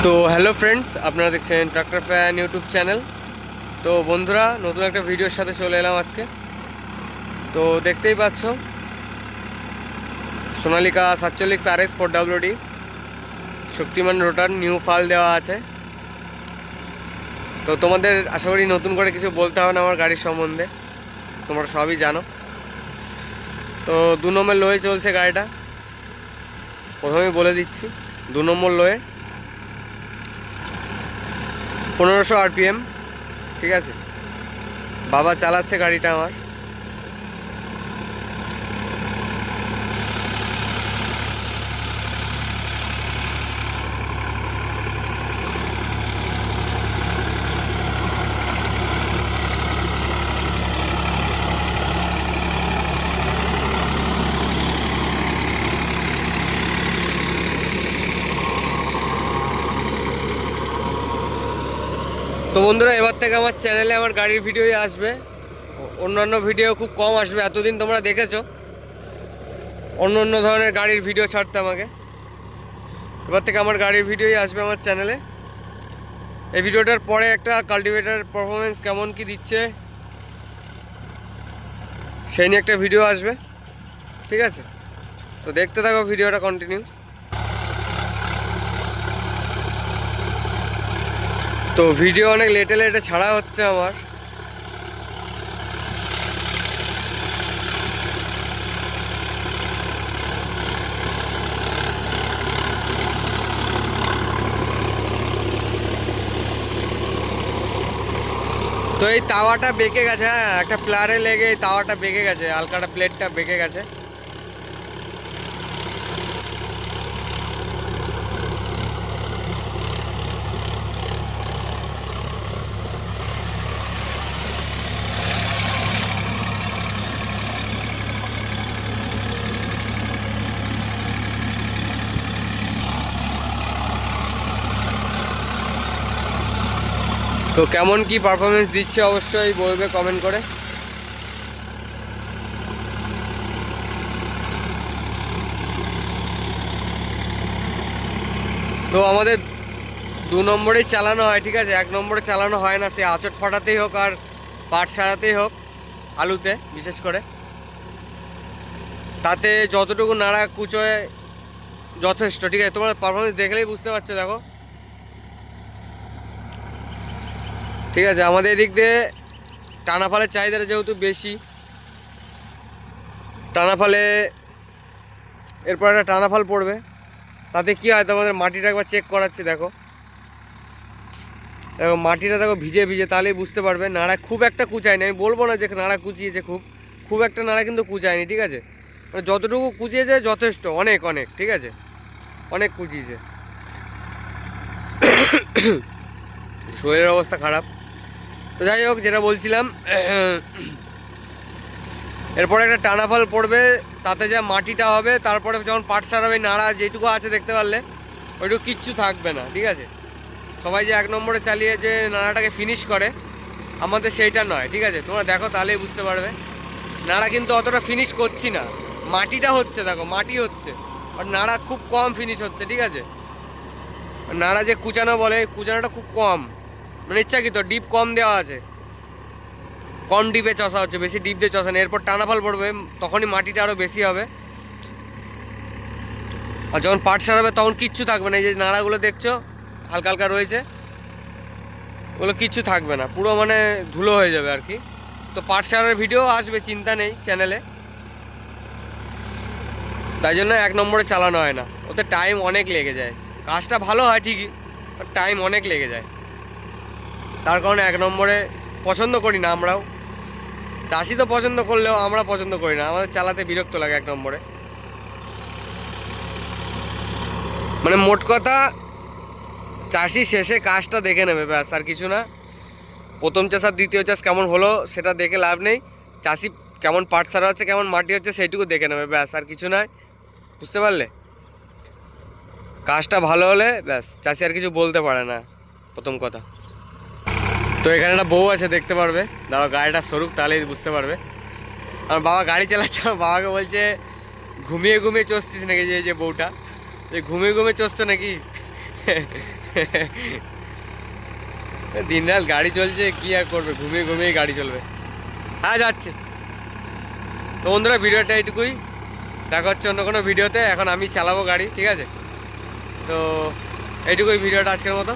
তো hello friends, আপনারা দেখছেন ট্রাক্টর ফ্যান ইউটিউব চ্যানেল। তো বন্ধুরা, নতুন একটা ভিডিওর সাথে চলে এলাম আজকে। তো দেখতেই পাচ্ছ সোনালিকা 47 RS 4WD শক্তিমান রোটার নিউ ফাল দেওয়া আছে। তো তোমাদের আশা করি নতুন করে কিছু বলতে হবে না আমার গাড়ির সম্বন্ধে, তোমরা সবই জানো। তো 2 নম্বর লোয়ে চলছে গাড়িটা, প্রথমেই বলে দিচ্ছি। 2 নম্বর লোয়ে 1500 RPM, ঠিক আছে। বাবা চালাচ্ছে গাড়িটা আমার। তো বন্ধুরা, এবার থেকে আমার চ্যানেলে আমার গাড়ির ভিডিওই আসবে, অন্যান্য ভিডিও খুব কম আসবে। এতদিন তোমরা দেখেছো অন্য অন্য ধরনের গাড়ির ভিডিও ছাড়তে আমাকে, এবার থেকে আমার গাড়ির ভিডিওই আসবে আমার চ্যানেলে। এই ভিডিওটার পরে একটা কাল্টিভেটার পারফরমেন্স কেমন কি দিচ্ছে সেই নিয়ে একটা ভিডিও আসবে, ঠিক আছে। তো দেখতে থাকো ভিডিওটা কন্টিনিউ। তো ভিডিও অনেক লেটে লেটে ছাড়া হচ্ছে আমার। তো এই তাওয়াটা বেঁকে গেছে, হ্যাঁ, একটা প্লারে লেগে এই তাওয়াটা বেঁকে গেছে, হালকাটা প্লেটটা বেঁকে গেছে। তো কেমন কি পারফরমেন্স দিচ্ছে অবশ্যই বলবে কমেন্ট করে। তো আমাদের 2 নম্বরেই চালানো হয়, ঠিক আছে। 1 নম্বরে চালানো হয় না, সে আঁচড় ফাটাতেই হোক আর পাট সারাতেই হোক, আলুতে বিশেষ করে। তাতে যতটুকু নাড়া কুচোয় যথেষ্ট, ঠিক আছে। তোমরা পারফরমেন্স দেখলেই বুঝতে পারছো, দেখো, ঠিক আছে। আমাদের এদিক দিয়ে টানা ফালের চাহিদাটা যেহেতু বেশি, টানা ফালে এরপর একটা টানা ফাল পড়বে, তাতে কী হয় তোমাদের মাটিটা একবার চেক করাচ্ছে। দেখো দেখো মাটিটা দেখো ভিজে ভিজে, তাহলেই বুঝতে পারবে নাড়া খুব একটা কুচায়নি। আমি বলবো না যে নাড়া কুচিয়েছে, খুব একটা নাড়া কিন্তু কুচায়নি, ঠিক আছে। মানে যতটুকু কুচিয়েছে যথেষ্ট, অনেক অনেক, ঠিক আছে, অনেক কুচিয়েছে। শরীরের অবস্থা খারাপ। তো যাই হোক, যেটা বলছিলাম, এরপরে একটা টানা ফল পড়বে, তাতে যা মাটিটা হবে, তারপরে যখন পাট সারাবে নাড়া যেটুকু আছে দেখতে পারলে ওইটুকু কিচ্ছু থাকবে না, ঠিক আছে। সবাই যে 1 নম্বরে চালিয়ে যে নাড়াটাকে ফিনিশ করে, আমাদের সেইটা নয়, ঠিক আছে। তোমরা দেখো তাহলেই বুঝতে পারবে। নাড়া কিন্তু অতটা ফিনিশ করছি না, মাটিটা হচ্ছে, দেখো মাটি হচ্ছে, আর নাড়া খুব কম ফিনিশ হচ্ছে, ঠিক আছে। নাড়া যে কুচানো বলে, কুচানোটা খুব কম, মানে ইচ্ছাকৃত ডিপ কম দেওয়া আছে, কম ডিপে চষা হচ্ছে, বেশি ডিপ দিয়ে চষা নেই। এরপর টানা ফল পড়বে, তখনই মাটিটা আরও বেশি হবে। আর যখন পাট সারাবে তখন কিচ্ছু থাকবে না। এই যে নাড়াগুলো দেখছো হালকা হালকা রয়েছে, ওগুলো কিচ্ছু থাকবে না, পুরো মানে ধুলো হয়ে যাবে আর কি। তো পাট সারার ভিডিও আসবে, চিন্তা নেই চ্যানেলে। তাই জন্য 1 নম্বরে চালানো হয় না, ওতে টাইম অনেক লেগে যায়। কাজটা ভালো হয় ঠিকই, বাট টাইম অনেক লেগে যায়। তার কারণে 1 নম্বরে পছন্দ করি না আমরাও। চাষি তো পছন্দ করলেও আমরা পছন্দ করি না, আমাদের চালাতে বিরক্ত লাগে 1 নম্বরে। মানে মোট কথা, চাষি শেষে কাজটা দেখে নেবে, ব্যাস, আর কিছু না। প্রথম চাষ আর দ্বিতীয় চাষ কেমন হলো সেটা দেখে লাভ নেই। চাষি কেমন পাট সারা হচ্ছে, কেমন মাটি হচ্ছে, সেইটুকু দেখে নেবে, ব্যাস, আর কিছু নয়। বুঝতে পারলে? কাজটা ভালো হলে ব্যাস, চাষি আর কিছু বলতে পারে না, প্রথম কথা। তো এখানে একটা বউ আছে, দেখতে পারবে, দাঁড়াও গাড়িটা সরুক তাহলেই বুঝতে পারবে। আমার বাবা গাড়ি চালাচ্ছে, আমার বাবাকে বলছে ঘুমিয়ে ঘুমিয়ে চষছিস নাকি, যে বউটা, ঘুমিয়ে ঘুমিয়ে চষছো নাকি। দিন রাত গাড়ি চলছে, কি আর করবে, ঘুমিয়ে ঘুমিয়েই গাড়ি চলবে। হ্যাঁ যাচ্ছে। তো বন্ধুরা ভিডিওটা এইটুকুই, দেখা হচ্ছে অন্য কোনো ভিডিওতে। এখন আমি চালাবো গাড়ি, ঠিক আছে? তো এইটুকুই ভিডিওটা আজকের মতো।